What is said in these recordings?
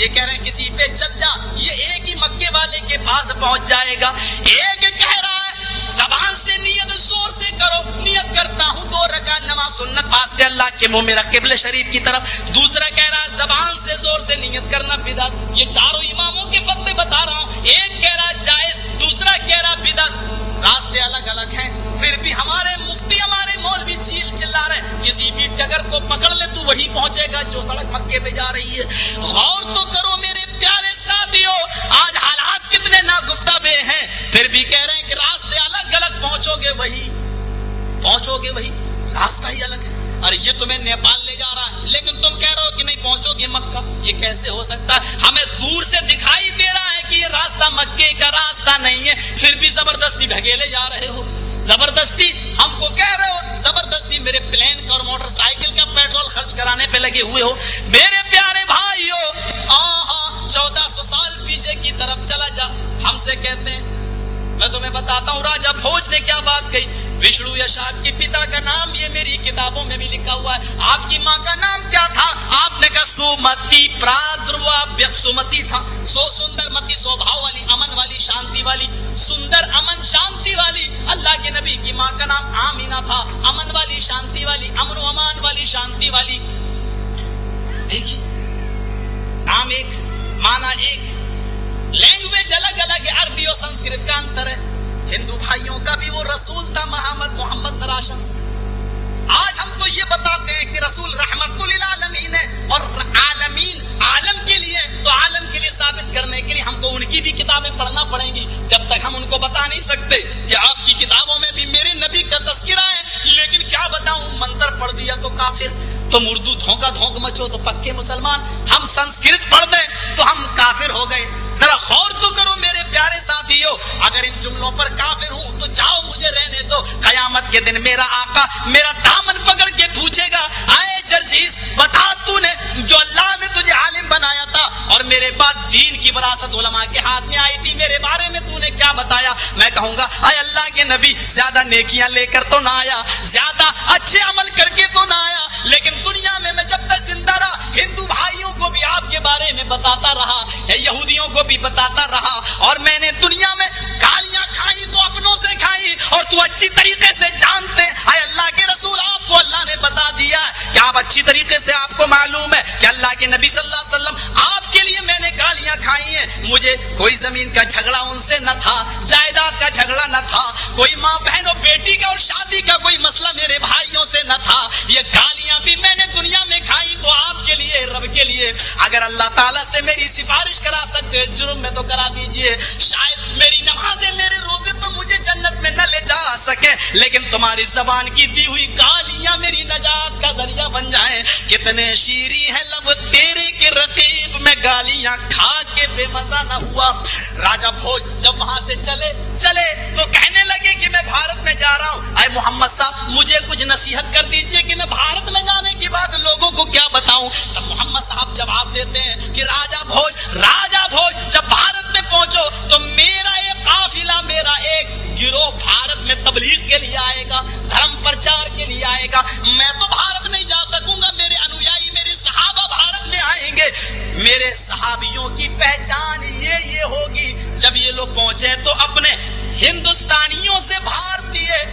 یہ کہہ رہے ہیں کسی پہ چل جا، یہ ایک ہی مکے والے کے پاس پہنچ جائے گا۔ ایک کہہ رہا ہے زبان سے نیت زور سے کرو، نیت کرتا ہوں 2 رکعت نماز سنت واسطے اللہ کے منہ میرا قبلہ شریف کی طرف۔ دوسرا کہہ رہا ہے زبان سے زور سے نیت کرنا بدعت۔ یہ چاروں اماموں کے فتوے بتا رہا ہوں، ایک کہہ رہا جائز، دوسرا کہہ رہا بدعت۔ راستے الگ الگ ہیں، پھر بھی ہمارے مفتی ہمارے مولوی چلا رہے ہیں کسی بھی ٹگر کو پکڑ لے تو وہی پہنچے گا جو سڑک مکے پہ جا رہی ہے۔ غور تو کرو میرے پیارے ساتھیو، آج حالات کتنے ناگفتہ ہیں، پھر بھی کہہ رہے ہیں کہ راستے الگ الگ، پہنچو گے وہی، راستہ ہی الگ ہے۔ اور یہ تمہیں نیپال لے جا رہا ہے لیکن تم کہہ رہے ہو کہ نہیں پہنچو گے مکہ، یہ کیسے ہو سکتا ہے؟ ہمیں دور سے دکھائی دے رہا ہے کہ یہ راستہ مکے کا راستہ نہیں ہے، پھر بھی زبردستی ڈھکیلے جا رہے ہو، زبردستی ہم کو کہہ رہے ہو، زبردستی میرے پلین کا اور موٹر سائیکل کا پیٹرول خرچ کرانے پہ لگے ہوئے ہو۔ میرے پیارے بھائیو، 1400 سال پیچھے کی طرف چلا جا، ہم سے کہتے ہیں، میں تمہیں بتاتا ہوں راجہ بھوج نے کیا بات کہی۔ وشنو یش آپ کے پتا کا نام یہ میری کتابوں میں بھی لکھا ہوا ہے، آپ کی ماں کا نام کیا تھا؟ آپ نے کہا سومتی، پرادروا سومتی تھا، سندر متی، سوبھاؤ والی، امن والی، شانتی والی، سندر امن شانتی والی۔ اللہ کے نبی کی ماں کا نام آمینہ تھا، امن والی، شانتی والی، امن و امان والی، شانتی والی۔ دیکھیے نام ایک، معنی ایک، لینگویج الگ الگ ہے، عربی اور سنسکرت کا انتر ہے۔ ہندو بھائیوں کا بھی وہ رسول تھا محمد نراشن سے۔ آج ہم تو یہ بتاتے ہیں کہ رسول رحمت للعالمین ہے، اور عالمین عالم کے لیے، تو عالم کے لیے ثابت کرنے کے لیے ہم کو ان کی بھی کتابیں پڑھنا پڑیں گی۔ جب تک ہم ان کو بتا نہیں سکتے کہ آپ کی کتابوں میں بھی میرے نبی کا تذکرہ ہے، لیکن کیا بتاؤں، منتر پڑھ دیا تو کافر، تم اردو دھونک مچو تو پکے مسلمان، ہم سنسکرت پڑھ دیں تو ہم کافر ہو گئے۔ ذرا غور تو کرو میرے پیارے ساتھیو، اگر ان جملوں پر کافر ہوں تو جاؤ مجھے رہنے دو، قیامت کے دن میرا آقا میرا دامن پکڑ کے پوچھے گا، اے جرجیس بتا، تو نے جو اللہ نے تجھے عالم بنایا تھا اور میرے بعد دین کی وراثت علماء کے ہاتھ میں آئی تھی، میرے بارے میں تو نے کیا بتایا؟ میں کہوں گا اے اللہ کے نبی، زیادہ نیکیاں لے کر تو نہ آیا، زیادہ اچھے عمل کر کے تو نہ آیا، لیکن دنیا میں جب تک زندہ رہا ہندو بھائیوں کو بھی آپ کے بارے میں بتاتا رہا، یہودیوں کو بھی بتاتا رہا، اور میں نے دنیا میں گالیاں کھائی تو اپنوں سے کھائی، اور تو اچھی طریقے سے جانتے اے اللہ کے رسول، آپ کو اللہ نے بتا دیا کہ آپ اچھی طریقے سے، آپ کو معلوم ہے کہ اللہ کے نبی صلی اللہ علیہ وسلم آپ کے لیے میں نے گالیاں کھائی ہیں، مجھے کوئی زمین کا جھگڑا ان سے نہ تھا، جائیداد کا جھگڑا نہ تھا، کوئی ماں بہن اور بیٹی کا اور شادی کا کوئی مسئلہ میرے بھائیوں سے نہ تھا، یہ گالیاں بھی میں نے دنیا میں کھائی تو آپ کے لیے، رب کے لیے اگر اللہ تعالیٰ سے میری سفارش کرا سکتے جرم میں تو کرا دیجئے، شاید میری نمازیں میرے روزے تو مجھے جنت میں نہ لے جا سکے، لیکن تمہاری زبان کی دی ہوئی گالیاں میری نجات کا ذریعہ بن جائیں۔ کتنے شیریں ہیں لب تیرے کے رقیب میں گالیاں کھا کے بے مزہ نہ ہوا۔ راجہ بھوج جب وہاں سے چلے تو کہنے لگے کہ میں بھارت میں جا رہا ہوں، اے محمد صاحب مجھے کچھ نصیحت کر دیجئے کہ میں بھارت میں جانے کے بعد لوگوں کو کیا بتاؤں۔ تب محمد صاحب جواب دیتے ہیں کہ راجہ بھوج جب بھارت میں پہنچو تو میرا ایک قافلہ، میرا ایک گروہ بھارت میں تبلیغ کے لیے آئے گا، دھرم پرچار کے لیے آئے گا، میں تو بھارت نہیں جا سکوں گا، میرے انویائی میرے صحابہ بھارت میں آئیں گے، میرے صحابیوں کی پہچان یہ ہوگی، جب یہ لوگ پہنچے تو اپنے ہندوستانیوں سے، بھارتیہ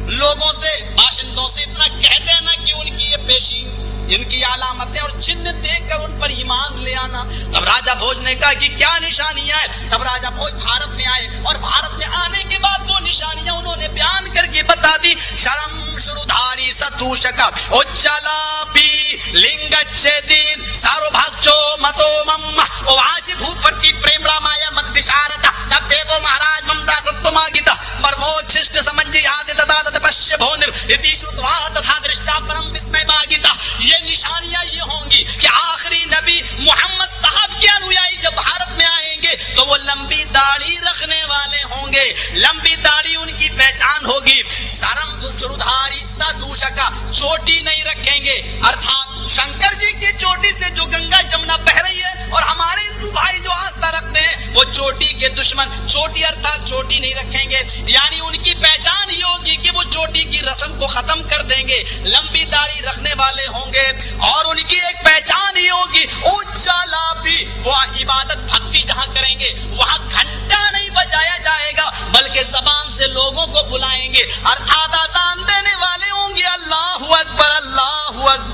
لوگوں سے، باشندوں سے اتنا کہہ دینا کہ ان کی یہ پیشین، ان کی علامتیں اور چہن دیکھ کر ان پر ایمان لے آنا۔ تب راجہ بھوج نے کہا کہ کیا نشانیاں ہیں؟ تب راجہ بھوج بھارت میں آئے، اور بھارت میں آنے کے بعد وہ نشانیاں انہوں نے بیان کر کے بتا دی۔ شرم شرودھاری ستوشکا اچلا پی لنگچدین سارو بھاگچو متو مم واج بھوپتی پریمڑا مایا مت وشارتا جب دیو مہاراج ممتا ستما گیتا پرموچ ششٹ سمنجی یاد تدادت پشی بھونر اتی شروطوا تتھا درشتا پرم وسمے باگیتا۔ یہ نشانیاں یہ ہوں گی کہ آخری نبی محمد صاحب کے انویائی جب بھارت میں آئیں گے تو وہ لمبی داڑھی رکھنے والے ہوں گے، لمبی داڑھی ان کی پہچان ہوگی۔ سرم شرودھاری سدوشکا چوٹی نہیں رکھیں گے، ارتھات شنکر جی کی چوٹی سے جو گنگا جمنا بہ رہی ہے، اور ہمارے ہندو بھائی جو آستھا رکھتے ہیں وہ چوٹی کے دشمن، چوٹی ارتھات چوٹی نہیں رکھیں گے، یعنی ان کی پہچان یہ ہوگی کہ وہ چوٹی کی رسم کو ختم کر دیں گے، لمبی داڑھی رکھنے والے ہوں گے، اور ان کی ایک پہچان یہ ہوگی اچالا بھی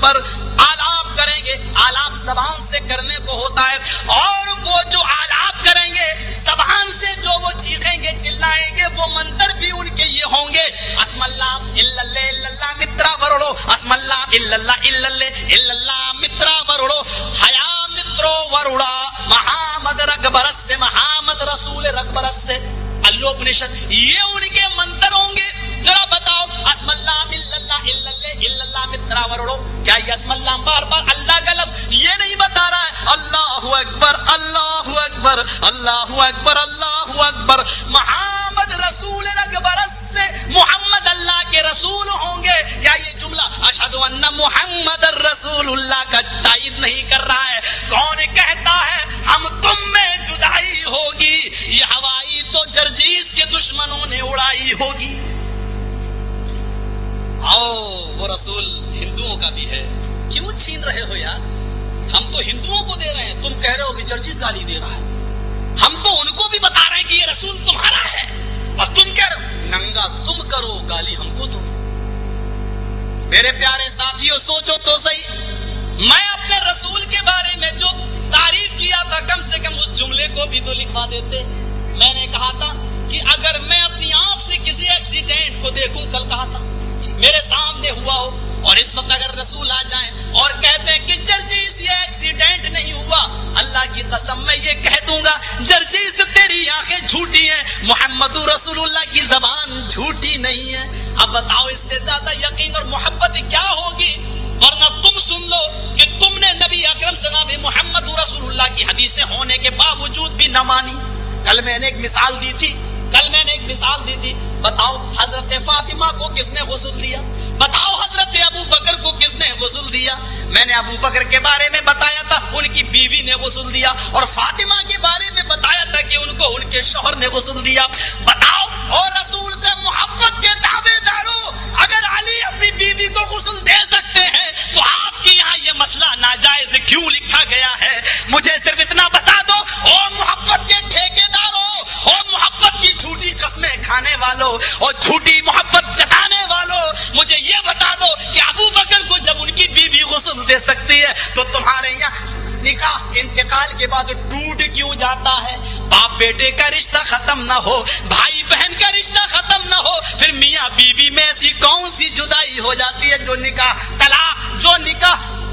اکبر آلاپ کریں گے. آلاپ زبان سے کرنے کو ہوتا ہے, اور وہ جو آلاپ کریں گے زبان سے جو وہ چیخیں گے چلائیں گے, وہ منتر بھی ان کے یہ ہوں گے. اسم اللہ اللہ اللہ مترا ورڑو, اسم اللہ اللہ اللہ مترا ورڑو, حیا مترو ورڑا محمد رگبرس سے, محمد رسول رگبرس سے. اللوپنشد یہ ان کے منتر ہوں گے. ذرا بتاؤ, اسم اللہ اللہ مترا ورڑو, کیا یہ اسم اللہ بار بار اللہ کا لفظ یہ نہیں بتا رہا ہے اللہ اکبر اللہ اکبر اللہ اکبر اللہ اکبر, محمد رسول رگبرس سے محمد اللہ کے رسول ہوں گے. کیا یہ جملہ اشہد ان محمد رسول اللہ کا تائید نہیں کر رہا ہے؟ کون کہتا ہے ہم تم میں جدائی ہوگی, یہ ہوائی تو جرجیز کے دشمنوں نے اڑائی ہوگی. وہ رسول ہندوؤں کا بھی ہے, کیوں چھین رہے ہو یار؟ ہم تو ہندوؤں کو دے رہے ہیں, تم کہہ رہے ہو کہ جرجیز گالی دے رہا ہے. ہم تو ان کو بھی بتا رہے ہیں کہ یہ رسول تمہارا ہے, اور تم کہہ رہے ہو ننگا تم کرو گالی ہم کو دو. میرے پیارے ساتھیوں سوچو تو صحیح, میں اپنے رسول کے بارے میں جو تعریف کیا تھا کم سے کم اس جملے کو بھی تو لکھوا دیتے. میں نے کہا تھا کہ اگر میں اپنی آنکھ سے کسی ایکسیڈنٹ کو دیکھوں, کل کہا تھا میرے سامنے ہوا ہو, اور اس وقت اگر رسول آ جائیں اور کہتے ہیں کہ جرجیز یہ ایکسیڈنٹ نہیں ہوا, اللہ کی قسم میں یہ کہہ دوں گا جرجیز تیری آنکھیں جھوٹی ہیں, محمد رسول اللہ کی زبان جھوٹی نہیں ہے. اب بتاؤ اس سے زیادہ یقین اور محبت کیا ہوگی؟ ورنہ تم سن لو کہ تم نے نبی اکرم صلی اللہ علیہ وسلم محمد رسول اللہ کی حدیثیں ہونے کے باوجود بھی نہ مانی. کل میں نے ایک مثال دی تھی, بتاؤ حضرت فاطمہ کو کس نے غسل دیا؟ بتاؤ حضرت ابو بکر کو کس نے غسل دیا؟ میں نے ابو بکر کے بارے میں بتایا تھا ان کی بیوی نے غسل دیا, اور فاطمہ کے بارے میں بتایا تھا کہ ان کو ان کے شوہر نے غسل دیا. بتاؤ, اور رسول سے محبت کے دعوے داروں, اگر علی اپنی بیوی کو غسل دے سکتے ہیں تو آپ کے یہاں یہ مسئلہ ناجائز کیوں لکھا گیا ہے؟ مجھے صرف اتنا بتا دو, اور محبت کے ٹھیکیداروں, اور محبت کی جھوٹی قسمیں کھانے والوں, اور جھوٹی محبت جتانے والوں, مجھے یہ بتا دو کہ ابو بکر کو جب ان کی بیوی غسل دے سکتی ہے تو تمہارے یہاں نکاح انتقال کے بعد ٹوٹ کیوں جاتا ہے؟ باپ بیٹے کا رشتہ ختم نہ ہو, بھائی بہن کا رشتہ ختم نہ ہو, پھر میاں بیوی میں ایسی کون سی جدائی ہو جاتی ہے جو نکاح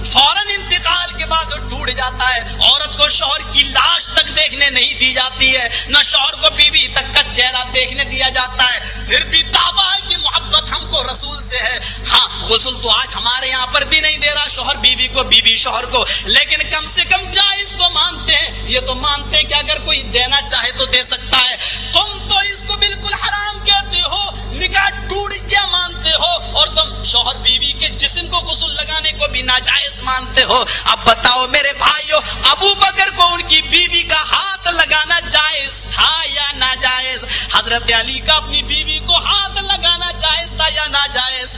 فوراً انتقال کے بعد ٹوٹ جاتا ہے؟ عورت کو شوہر کی لاش تک دیکھنے نہیں دی جاتی ہے, نہ شوہر کو بیوی تک کا چہرہ دیکھنے دیا جاتا ہے, پھر بھی دعویٰ ہے کہ محبت ہم کو رسول سے ہے. ہاں, غسل تو آج ہمارے یہاں پر بھی نہیں دے رہا شوہر بیوی کو, بیوی شوہر کو, لیکن کم سے کم جائز تو مانتے ہیں. یہ تو مانتے ہیں کہ اگر کوئی دینا چاہے تو دے سکتا ہے. تم تو اس کو بالکل حرام کہتے ہو, نکاح ٹوٹ گیا مانتے ہو, اور تم شوہر بیوی کے جسم کو غسل لگانے کو بھی ناجائز مانتے ہو. اب بتاؤ میرے بھائیو, ابو بکر کو ان کی بیوی کا ہاتھ لگانا جائز تھا یا ناجائز؟ حضرت علی کا اپنی بیوی کو ہاتھ لگانا جائز تھا یا ناجائز؟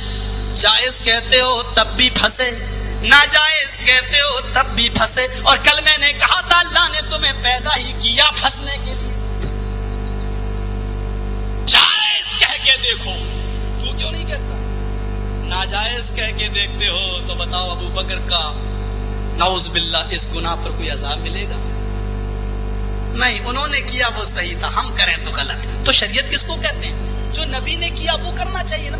جائز کہتے ہو تب بھی پھنسے, ناجائز کہتے ہو تب بھی پھنسے. اور کل میں نے کہا تھا اللہ نے تمہیں پیدا ہی کیا پھنسنے کے لیے. جائز کہہ کے دیکھو, تو کیوں نہیں کہتا؟ ناجائز کہہ کے دیکھتے ہو تو بتاؤ ابو بکر کا نعوذ باللہ اس گناہ پر کوئی عذاب ملے گا؟ نہیں, انہوں نے کیا وہ صحیح تھا, ہم کریں تو غلط ہے. تو شریعت کس کو کہتے ہیں؟ جو نبی نے کیا وہ کرنا چاہیے نا,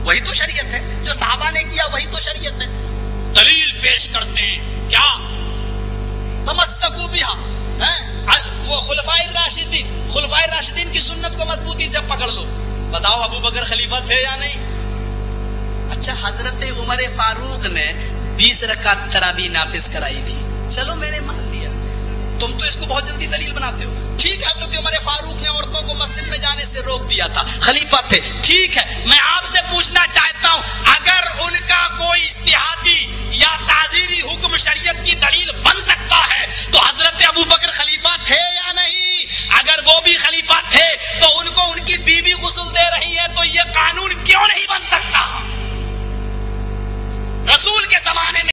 وہی تو شریعت ہے. جو صحابہ نے کیا وہی تو شریعت ہے. دلیل پیش کرتے ہیں کیا؟ تمسکوا بہا, وہ خلفائے راشدین کی سنت کو مضبوطی سے پکڑ لو. بتاؤ ابو بکر خلیفہ تھے یا نہیں؟ اچھا, حضرت عمر فاروق نے 20 رکعت تراویح نافذ کرائی تھی, چلو میں نے مان لیا. تم تو اس کو بہت جلدی دلیل بناتے ہو. ٹھیک, حضرت عمر فاروق نے عورتوں کو مسجد میں جانے سے روک دیا تھا, خلیفہ تھے. ٹھیک ہے, میں آپ سے پوچھنا چاہتا ہوں, اگر ان کا کوئی اجتہادی